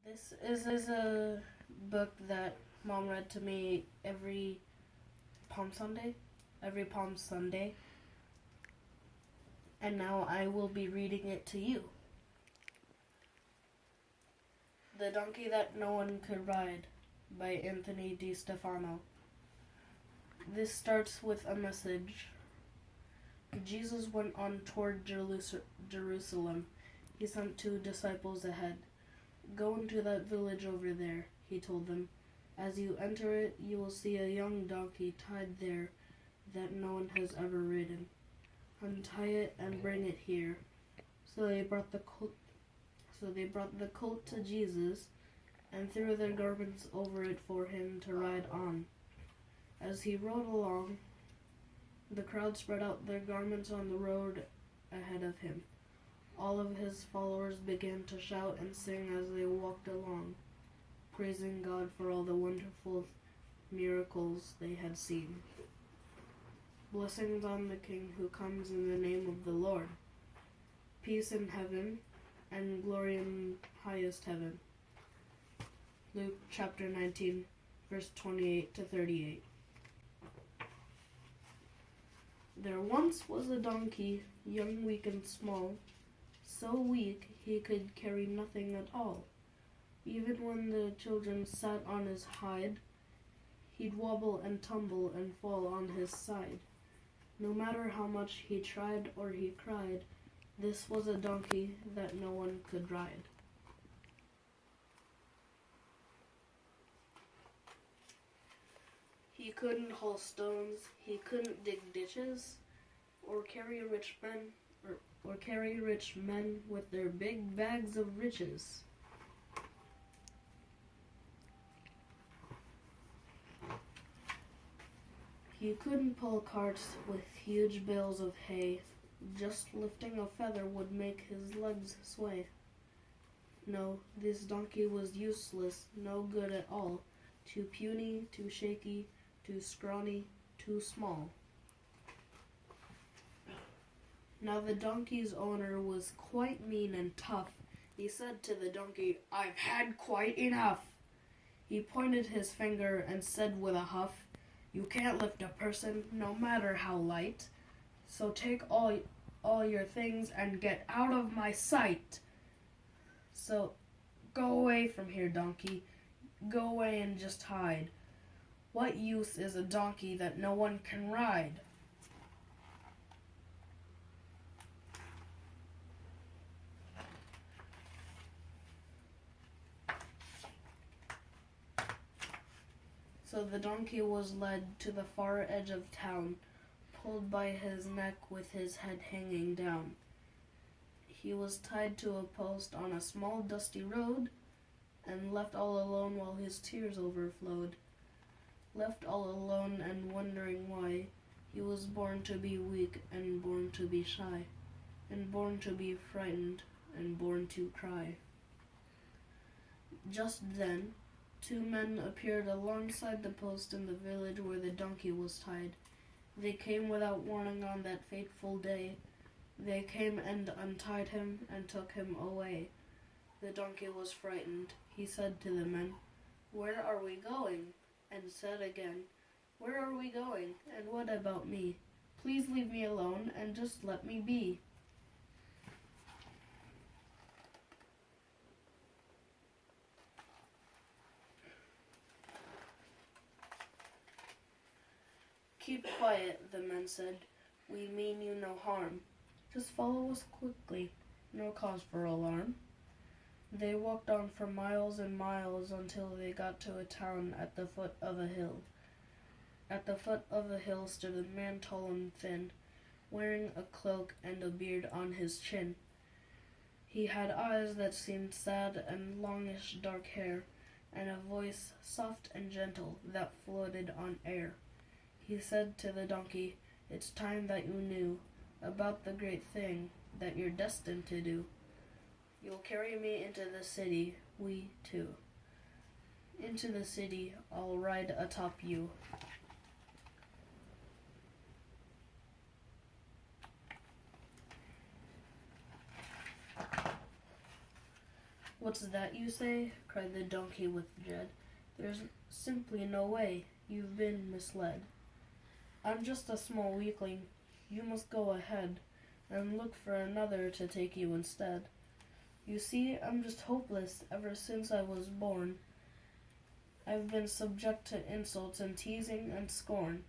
This is a book that Mom read to me Palm Sunday, every Palm Sunday, and now I will be reading it to you. The Donkey That No One Could Ride by Anthony DiStefano. This starts with a message. Jesus went on toward Jerusalem. He sent 2 disciples ahead. Go into that village over there, he told them. As you enter it, you will see a young donkey tied there that no one has ever ridden. Untie it and bring it here. So they brought the colt to Jesus and threw their garments over it for him to ride on. As he rode along, the crowd spread out their garments on the road ahead of him. All of his followers began to shout and sing as they walked along, praising God for all the wonderful miracles they had seen. Blessings on the King who comes in the name of the Lord. Peace in heaven and glory in highest heaven. Luke chapter 19, verse 28 to 38. There once was a donkey, young, weak, and small, so weak he could carry nothing at all. Even when the children sat on his hide, he'd wobble and tumble and fall on his side. No matter how much he tried or he cried, this was a donkey that no one could ride. He couldn't haul stones, he couldn't dig ditches, or carry rich men with their big bags of riches. He couldn't pull carts with huge bales of hay. Just lifting a feather would make his legs sway. No, this donkey was useless, no good at all. Too puny, too shaky, too scrawny, too small. Now the donkey's owner was quite mean and tough. He said to the donkey, "I've had quite enough." He pointed his finger and said with a huff, "You can't lift a person, no matter how light. So take all your things and get out of my sight. So go away from here, donkey. Go away and just hide. What use is a donkey that no one can ride?" So the donkey was led to the far edge of town, pulled by his neck with his head hanging down. He was tied to a post on a small dusty road and left all alone while his tears overflowed. Left all alone and wondering why he was born to be weak and born to be shy, and born to be frightened and born to cry. Just then, 2 men appeared alongside the post in the village where the donkey was tied. They came without warning on that fateful day. They came and untied him and took him away. The donkey was frightened. He said to the men, "Where are we going?" and said again, "Where are we going? And what about me? Please leave me alone and just let me be." "Keep quiet," the men said. "We mean you no harm. Just follow us quickly. No cause for alarm." They walked on for miles and miles until they got to a town at the foot of a hill. At the foot of the hill stood a man tall and thin, wearing a cloak and a beard on his chin. He had eyes that seemed sad and longish dark hair, and a voice soft and gentle that floated on air. He said to the donkey, "It's time that you knew about the great thing that you're destined to do. You'll carry me into the city, we two. Into the city, I'll ride atop you." "What's that you say?" cried the donkey with dread. "There's simply no way. You've been misled. I'm just a small weakling. You must go ahead and look for another to take you instead. You see, I'm just hopeless ever since I was born. I've been subject to insults and teasing and scorn.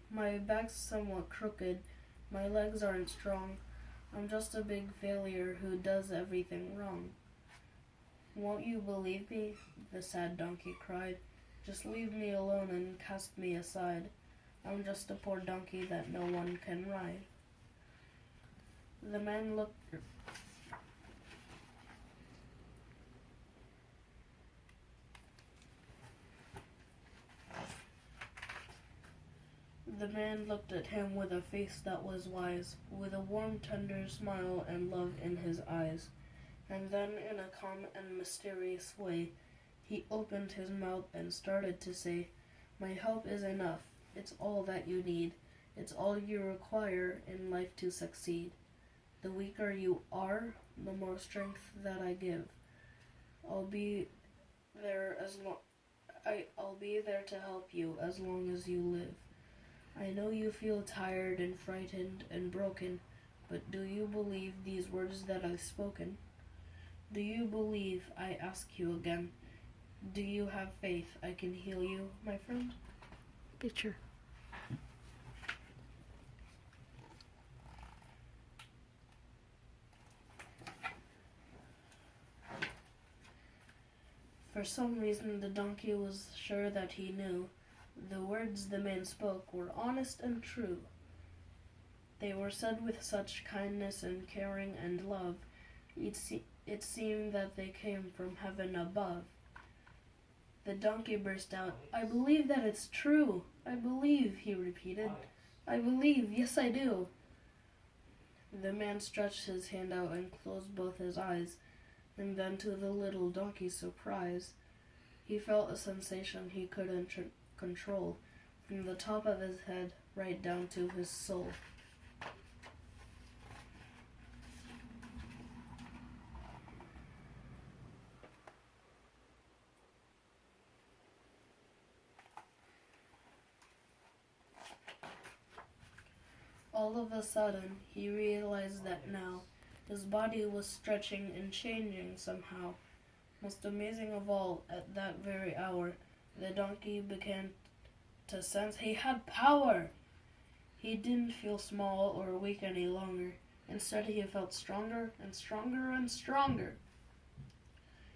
My back's somewhat crooked, my legs aren't strong. I'm just a big failure who does everything wrong. Won't you believe me?" the sad donkey cried. "Just leave me alone and cast me aside. I'm just a poor donkey that no one can ride." The man looked The man looked at him with a face that was wise, with a warm, tender smile and love in his eyes. And then, in a calm and mysterious way, he opened his mouth and started to say, "My help is enough. It's all that you need. It's all you require in life to succeed. The weaker you are, the more strength that I give. I'll be there I'll be there to help you as long as you live. I know you feel tired and frightened and broken, but do you believe these words that I've spoken? Do you believe, I ask you again? Do you have faith I can heal you, my friend?" Picture. For some reason, the donkey was sure that he knew. The words the man spoke were honest and true. They were said with such kindness and caring and love. It seemed that they came from heaven above. The donkey burst out, "I believe that it's true. I believe," he repeated. "I believe, yes I do." The man stretched his hand out and closed both his eyes, and then to the little donkey's surprise, he felt a sensation he couldn't control, from the top of his head right down to his soul. All of a sudden, he realized that now his body was stretching and changing somehow. Most amazing of all, at that very hour, the donkey began to sense he had power. He didn't feel small or weak any longer. Instead, he felt stronger and stronger and stronger.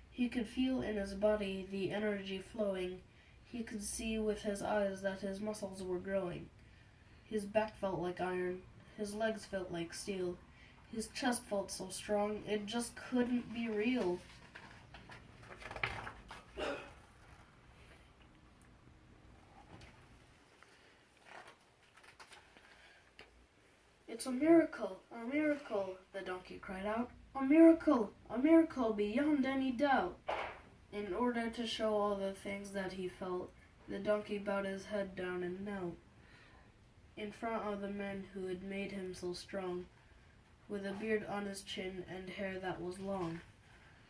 He could feel in his body the energy flowing. He could see with his eyes that his muscles were growing. His back felt like iron. His legs felt like steel. His chest felt so strong, it just couldn't be real. "It's a miracle, the donkey cried out. A miracle beyond any doubt." In order to show all the things that he felt, the donkey bowed his head down and knelt in front of the man who had made him so strong, with a beard on his chin and hair that was long.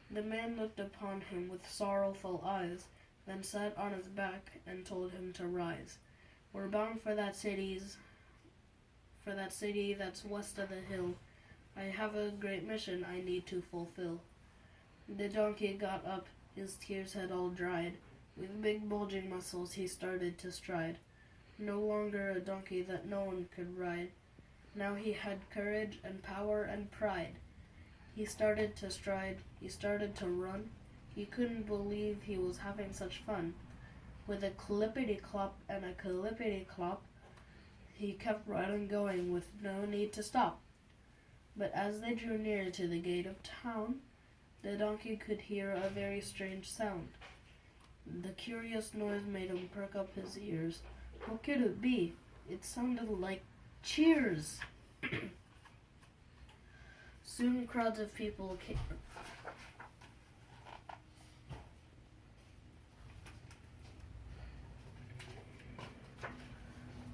The man looked upon him with sorrowful eyes, then sat on his back and told him to rise. "We're bound for that city that's west of the hill. I have a great mission I need to fulfill." The donkey got up, his tears had all dried. With big bulging muscles he started to stride. No longer a donkey that no one could ride. Now he had courage and power and pride. He started to stride, he started to run. He couldn't believe he was having such fun. With a clippity-clop and a clippity-clop, he kept right on going with no need to stop. But as they drew near to the gate of town, the donkey could hear a very strange sound. The curious noise made him perk up his ears. What could it be? It sounded like cheers. Soon crowds of people came.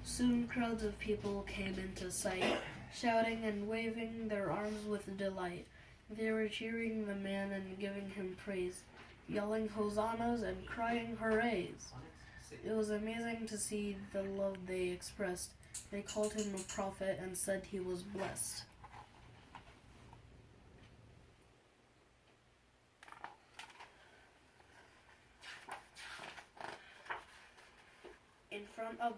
Soon crowds of people came into sight, shouting and waving their arms with delight. They were cheering the man and giving him praise, yelling hosannas and crying hoorays. It was amazing to see the love they expressed. They called him a prophet and said he was blessed. In front of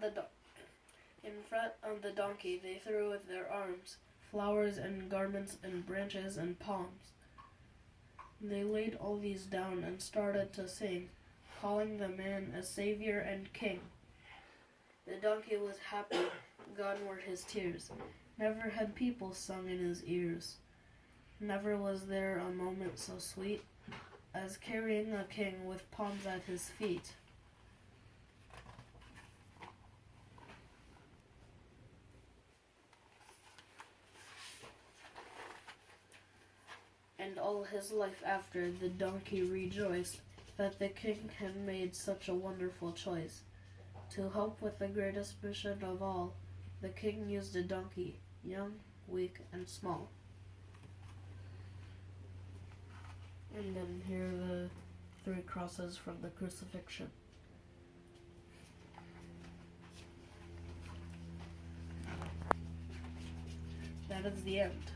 the donkey they threw with their arms flowers and garments and branches and palms. They laid all these down and started to sing, calling the man a savior and king. The donkey was happy, gone were his tears. Never had people sung in his ears. Never was there a moment so sweet as carrying a king with palms at his feet. And all his life after, the donkey rejoiced that the king had made such a wonderful choice. To help with the greatest mission of all, the king used a donkey, young, weak, and small. And then here are the 3 crosses from the crucifixion. That is the end.